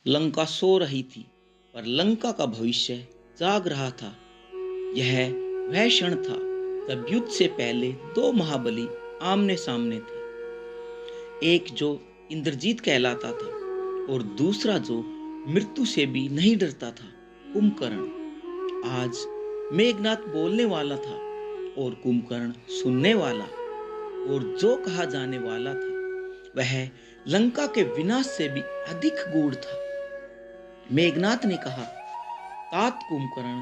लंका सो रही थी, पर लंका का भविष्य जाग रहा था। यह वह क्षण था जब युद्ध से पहले दो महाबली आमने सामने थे। एक जो इंद्रजीत कहलाता था और दूसरा जो मृत्यु से भी नहीं डरता था, कुंभकर्ण। आज मेघनाथ बोलने वाला था और कुंभकर्ण सुनने वाला, और जो कहा जाने वाला था वह लंका के विनाश से भी अधिक गूढ़ था। मेघनाथ ने कहा, तात कुंभकर्ण,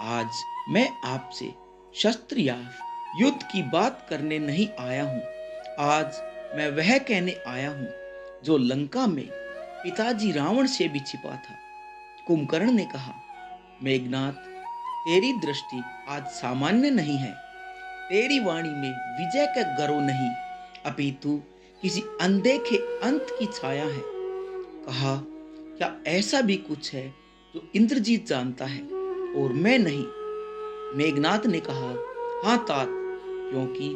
आज मैं आपसे शस्त्र या युद्ध की बात करने नहीं आया हूं। आज मैं वह कहने आया हूं जो लंका में पिताजी रावण से भी छिपा था। कुंभकर्ण ने कहा, मेघनाथ, तेरी दृष्टि आज सामान्य नहीं है। तेरी वाणी में विजय का गर्व नहीं, अपितु किसी अनदेखे अंत की छाया है। कहा, क्या ऐसा भी कुछ है जो इंद्रजीत जानता है और मैं नहीं? मेघनाथ ने कहा, हाँ तात, क्योंकि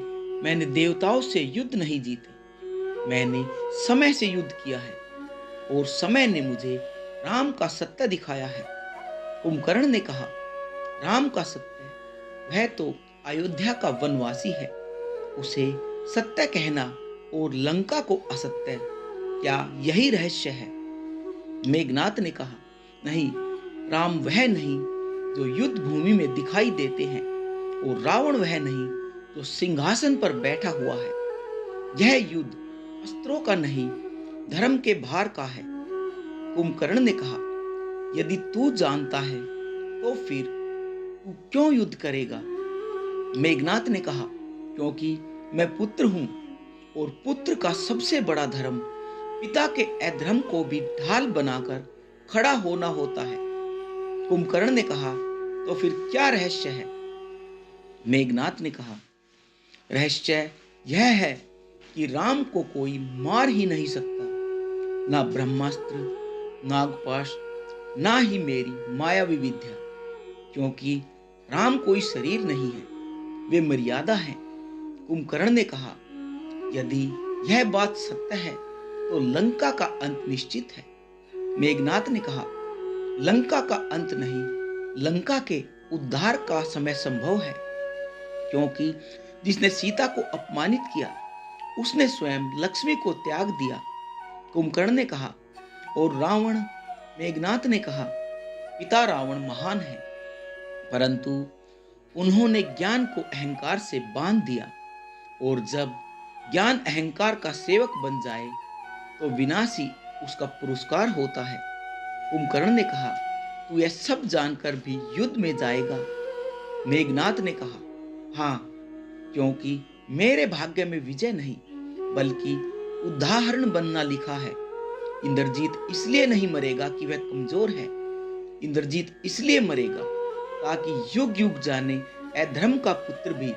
मैंने देवताओं से युद्ध नहीं जीते, मैंने समय से युद्ध किया है और समय ने मुझे राम का सत्य दिखाया है। कुंभकर्ण ने कहा, राम का सत्य? वह तो अयोध्या का वनवासी है, उसे सत्य कहना और लंका को असत्य, क्या यही रहस्य है? मेघनाथ ने कहा, नहीं, राम वह नहीं जो युद्ध भूमि में दिखाई देते हैं और रावण वह नहीं जो सिंहासन पर बैठा हुआ है। यह युद्ध अस्त्रों का नहीं, धर्म के भार का है। कुंभकर्ण ने कहा, यदि तू जानता है तो फिर तू क्यों युद्ध करेगा? मेघनाथ ने कहा, क्योंकि मैं पुत्र हूं और पुत्र का सबसे बड़ा धर्म पिता के अधर्म को भी ढाल बनाकर खड़ा होना होता है। कुंभकर्ण ने कहा, तो फिर क्या रहस्य है? मेघनाथ ने कहा, रहस्य यह है कि राम को कोई मार ही नहीं सकता, ना ब्रह्मास्त्र, नागपाश, ना ही मेरी मायावी विद्या, क्योंकि राम कोई शरीर नहीं है, वे मर्यादा है। कुंभकर्ण ने कहा, यदि यह बात सत्य है तो लंका का अंत निश्चित है। मेघनाथ ने कहा, लंका का अंत नहीं, लंका के उद्धार का समय संभव है, क्योंकि जिसने सीता को अपमानित किया उसने स्वयं लक्ष्मी को त्याग दिया। कुंभकर्ण ने कहा, और रावण? मेघनाथ ने कहा, पिता रावण महान है, परंतु उन्होंने ज्ञान को अहंकार से बांध दिया, और जब ज्ञान अहंकार का सेवक बन जाए तो विनाश ही उसका पुरस्कार होता है। कुंभकर्ण ने कहा, तू यह सब जानकर भी युद्ध में जाएगा? मेघनाथ ने कहा, हाँ, क्योंकि मेरे भाग्य में विजय नहीं बल्कि उदाहरण बनना लिखा है। इंद्रजीत इसलिए नहीं मरेगा कि वह कमजोर है, इंद्रजीत इसलिए मरेगा ताकि युग युग जाने अधर्म का पुत्र भी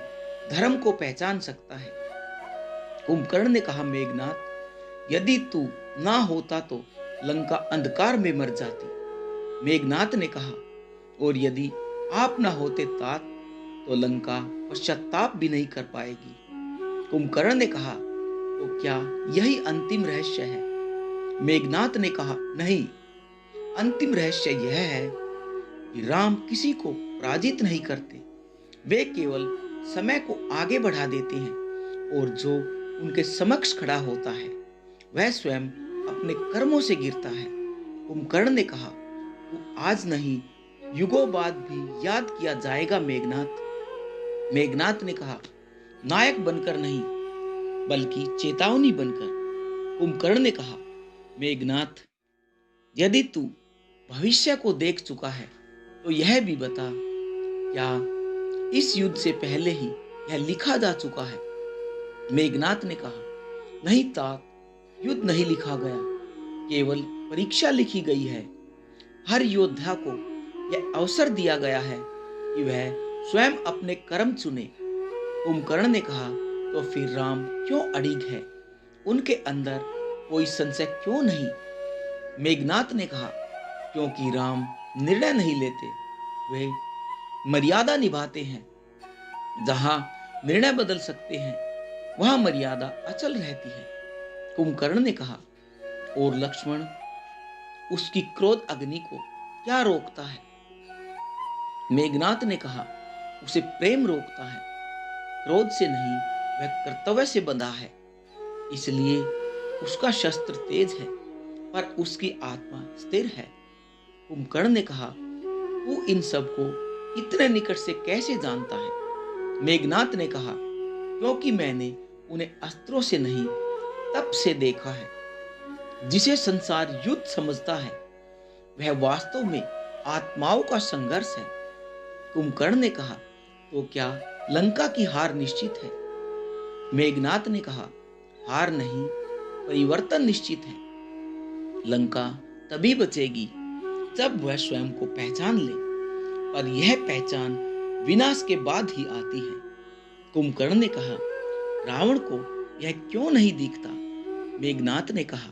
धर्म को पहचान सकता है। कुंभकर्ण ने कहा, मेघनाथ, यदि तू ना होता तो लंका अंधकार में मर जाती। मेघनाथ ने कहा, और यदि आप ना होते तात, तो लंका पश्चाताप भी नहीं कर पाएगी। कुंभकर्ण ने कहा, तो क्या यही अंतिम रहस्य है? मेघनाथ ने कहा, नहीं, अंतिम रहस्य यह है कि राम किसी को पराजित नहीं करते, वे केवल समय को आगे बढ़ा देते हैं, और जो उनके समक्ष खड़ा होता है वह स्वयं अपने कर्मों से गिरता है। कुंभकर्ण ने कहा, तू आज नहीं, युगों बाद भी याद किया जाएगा मेघनाथ। मेघनाथ ने कहा, नायक बनकर नहीं बल्कि चेतावनी बनकर। कुंभकर्ण ने कहा, मेघनाथ, यदि तू भविष्य को देख चुका है तो यह भी बता, क्या इस युद्ध से पहले ही यह लिखा जा चुका है? मेघनाथ ने कहा, नहीं तात, युद्ध नहीं लिखा गया, केवल परीक्षा लिखी गई है। हर योद्धा को यह अवसर दिया गया है कि वह स्वयं अपने कर्म चुने। कुंभकर्ण ने कहा, तो फिर राम क्यों अड़िग है? उनके अंदर कोई संशय क्यों नहीं? मेघनाथ ने कहा, क्योंकि राम निर्णय नहीं लेते, वे मर्यादा निभाते हैं। जहां निर्णय बदल सकते हैं वहां मर्यादा अचल रहती है। कुंभकर्ण ने कहा, और लक्ष्मण, उसकी क्रोध अग्नि को क्या रोकता है? मेघनाथ ने कहा, उसे प्रेम रोकता है, क्रोध से नहीं, वह कर्तव्य से बंधा है। इसलिए उसका शस्त्र तेज है, पर उसकी आत्मा स्थिर है। कुंभकर्ण ने कहा, तू इन सब को इतने निकट से कैसे जानता है? मेघनाथ ने कहा, क्योंकि मैंने उन्हें अस्त्रों से नहीं, तप से देखा है। जिसे संसार युद्ध समझता है, वह वास्तव में आत्माओं का संघर्ष है। कुंभकर्ण ने कहा, तो क्या लंका की हार निश्चित है? मेघनाथ ने कहा, हार नहीं, परिवर्तन निश्चित है। लंका तभी बचेगी जब वह स्वयं को पहचान ले, पर यह पहचान विनाश के बाद ही आती है। कुंभकर्ण ने कहा, रावण को यह क्यों नहीं दिखता? मेघनाथ ने कहा,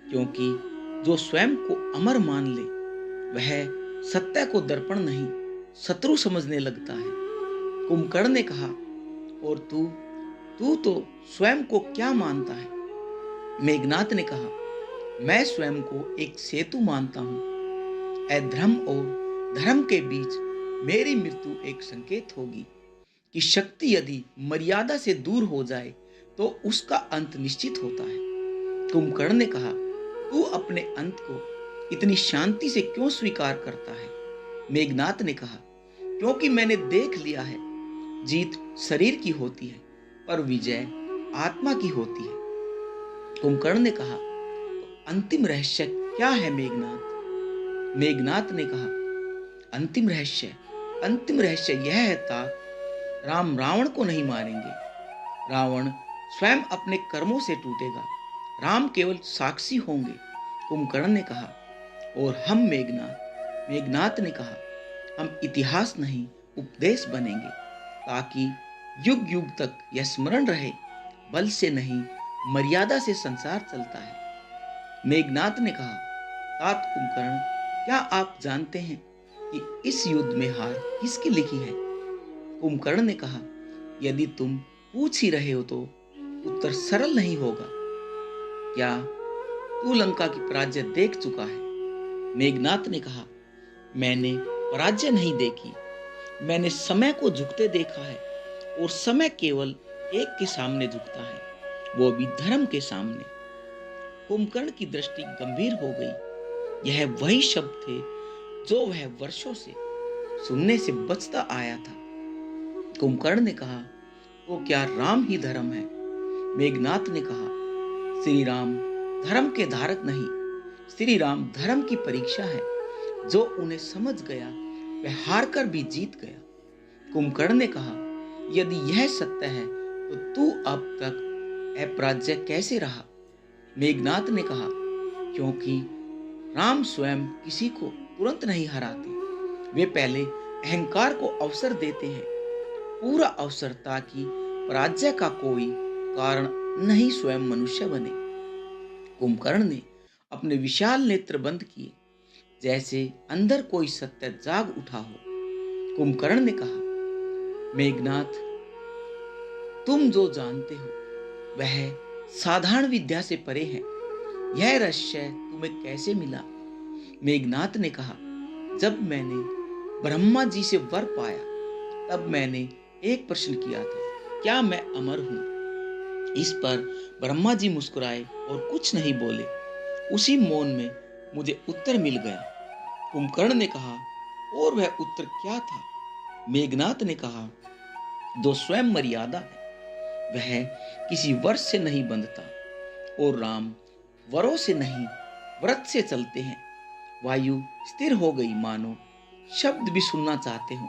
क्योंकि जो स्वयं को अमर मान ले, वह सत्य को दर्पण नहीं, शत्रु समझने लगता है। कुंभकर्ण ने कहा, और तू तू तो स्वयं को क्या मानता है? मेघनाथ ने कहा, मैं स्वयं को एक सेतु मानता हूँ। अधर्म और धर्म के बीच मेरी मृत्यु एक संकेत होगी कि शक्ति यदि मर्यादा से दूर हो जाए तो उसका अंत निश्चित होता है। कुंभकर्ण ने कहा, तू अपने अंत को इतनी शांति से क्यों स्वीकार करता है? मेघनाथ ने कहा, क्योंकि मैंने देख लिया है, जीत शरीर की होती है, पर विजय आत्मा की होती है। कुंभकर्ण ने कहा, तो अंतिम रहस्य क्या है मेघनाथ? मेघनाथ ने कहा, अंतिम रहस्य यह है तात, राम रावण को नहीं मारेंगे। रावण स्वयं अपने कर्मों से टूटेगा, राम केवल साक्षी होंगे। कुंभकर्ण ने कहा, और हम मेघनाथ ने कहा, हम इतिहास नहीं, उपदेश बनेंगे, ताकि युग युग तक यह स्मरण रहे, बल से नहीं, मर्यादा से संसार चलता है। मेघनाथ ने कहा, तात कुंभकर्ण, क्या आप जानते हैं कि इस युद्ध में हार किसकी लिखी है? कुंभकर्ण ने कहा, यदि तुम पूछ ही रहे हो तो उत्तर सरल नहीं होगा। क्या तू लंका की पराजय देख चुका है? मेघनाथ ने कहा, मैंने पराजय नहीं देखी, मैंने समय को झुकते देखा है, और समय केवल एक के सामने झुकता है, वो भी धर्म के सामने। कुंभकर्ण की दृष्टि गंभीर हो गई। यह वही शब्द थे जो वह वर्षों से सुनने से बचता आया था। कुंभकर्ण ने कहा, तो क्या राम ही धर्म है? मेघनाथ ने कहा, श्री राम धर्म के धारक नहीं, श्री राम धर्म की परीक्षा है। जो उन्हें समझ गया वह हार कर भी जीत गया। कुंभकर्ण ने कहा, यदि यह सत्य है तो तू अब तक अपराजय कैसे रहा? मेघनाथ ने कहा, क्योंकि राम स्वयं किसी को तुरंत नहीं हराते, वे पहले अहंकार को अवसर देते हैं, पूरा अवसर, ताकि पराजय का कोई कारण नहीं स्वयं मनुष्य बने। कुंभकर्ण ने अपने विशाल नेत्र बंद किए, जैसे अंदर कोई सत्य जाग उठा हो। कुंभकर्ण ने कहा, मेघनाथ, तुम जो जानते हो वह साधारण विद्या से परे है। यह रहस्य तुम्हें कैसे मिला? मेघनाथ ने कहा, जब मैंने ब्रह्मा जी से वर पाया, तब मैंने एक प्रश्न किया था, क्या मैं अमर हूं? इस पर ब्रह्मा जी मुस्कुराए और कुछ नहीं बोले। उसी मौन में मुझे उत्तर मिल गया। कुंभकर्ण ने कहा, और वह उत्तर क्या था? मेघनाथ ने कहा, जो स्वयं मर्यादा है, वह किसी वर्ष से नहीं बंधता, और राम वरों से नहीं, व्रत से चलते हैं। वायु स्थिर हो गई, मानो शब्द भी सुनना चाहते हो।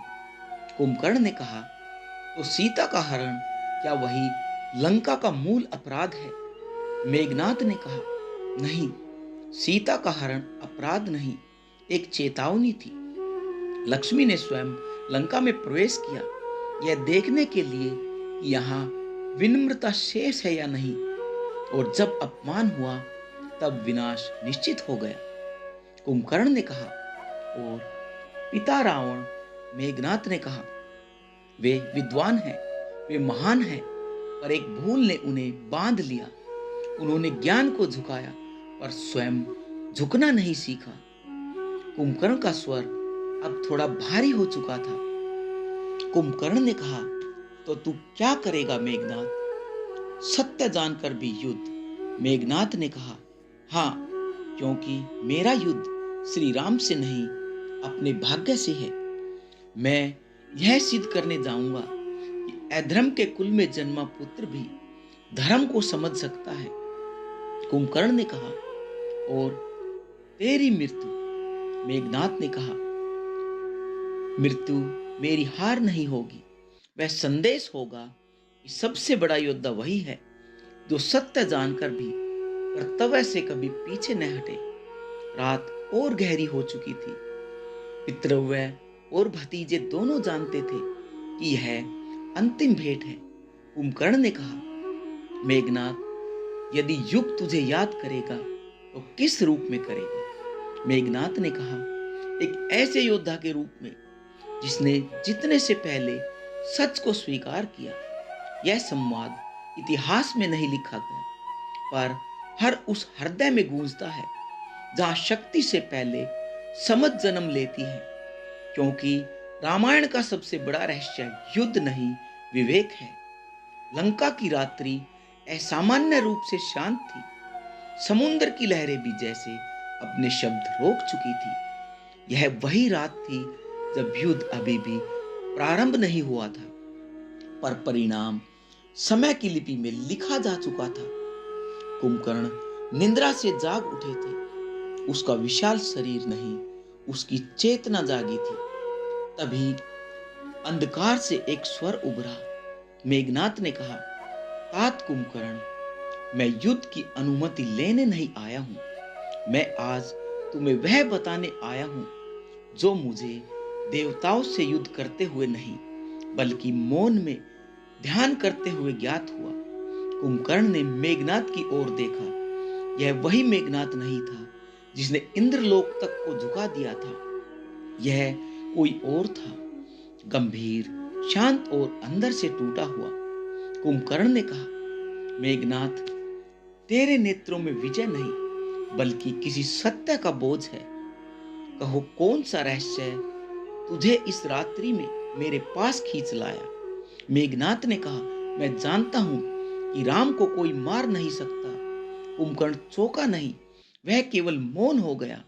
कुंभकर्ण ने कहा, तो सीता का हरण क्या वही लंका का मूल अपराध है? मेघनाथ ने कहा, नहीं, सीता का हरण अपराध नहीं, एक चेतावनी थी। लक्ष्मी ने स्वयं लंका में प्रवेश किया, यह देखने के लिए कि यहाँ विनम्रता शेष है या नहीं, और जब अपमान हुआ तब विनाश निश्चित हो गया। कुंभकर्ण ने कहा, और पिता रावण? मेघनाथ ने कहा, वे विद्वान हैं, वे महान हैं, पर एक भूल ने उन्हें बांध लिया। उन्होंने ज्ञान को झुकाया, पर स्वयं झुकना नहीं सीखा। कुंभकर्ण का स्वर अब थोड़ा भारी हो चुका था। कुंभकर्ण ने कहा, तो तू क्या करेगा मेघनाथ? सत्य जानकर भी युद्ध? मेघनाथ ने कहा, हाँ, क्योंकि मेरा युद्ध श्री राम से नहीं, अपने भाग्य से है। मैं यह सिद्ध करने जाऊंगा कि अधर्म के कुल में जन्मा पुत्र भी धर्म को समझ सकता है। कुंभकर्ण ने कहा, और तेरी मृत्यु? मेघनाथ ने कहा, मृत्यु मेरी हार नहीं होगी। वह संदेश होगा कि सबसे बड़ा योद्धा वही है जो सत्य जानकर भी कर्तव्य से कभी पीछे न हटे। रात और गहरी हो चुकी थी। पितृव्य और भतीजे दोनों जानते थे कि यह अंतिम भेंट है। कुंभकर्ण ने कहा, मेघनाथ, यदि युग तुझे याद करेगा तो किस रूप में करेगा? मेघनाथ ने कहा, एक ऐसे योद्धा के रूप में जिसने जीतने से पहले सच को स्वीकार किया। यह संवाद इतिहास में नहीं लिखा गया, पर हर उस हृदय में गूंजता है जहां शक्ति से पहले समझ जन्म लेती है। क्योंकि रामायण का सबसे बड़ा रहस्य युद्ध नहीं, विवेक है। लंका की रात्रि असामान्य रूप से शांत थी। समुद्र की लहरें भी जैसे अपने शब्द रोक चुकी थी। यह वही रात थी जब युद्ध अभी भी प्रारंभ नहीं हुआ था, पर परिणाम समय की लिपि में लिखा जा चुका था। कुंभकर्ण निद्रा से जाग उठे थे। उसका विशाल शरीर नहीं, उसकी चेतना जागी थी। तभी अंधकार से एक स्वर उभरा। मेघनाथ ने कहा, तात कुंभकर्ण, मैं युद्ध की अनुमति लेने नहीं आया हूं। मैं आज तुम्हें वह बताने आया हूं जो मुझे देवताओं से युद्ध करते हुए नहीं, बल्कि मौन में ध्यान करते हुए ज्ञात हुआ। कुंभकर्ण ने मेघनाथ की ओर देखा। यह वही मेघनाथ नहीं था जिसने इंद्रलोक तक को झुका दिया था। यह कोई और था, गंभीर, शांत और अंदर से टूटा हुआ। कुंभकर्ण ने कहा, मेघनाथ, तेरे नेत्रों में विजय नहीं, बल्कि किसी सत्य का बोझ है। कहो, कौन सा रहस्य तुझे इस रात्रि में मेरे पास खींच लाया? मेघनाथ ने कहा, मैं जानता हूं कि राम को कोई मार नहीं सकता। कुंभकर्ण चौंका नहीं, वह केवल मौन हो गया।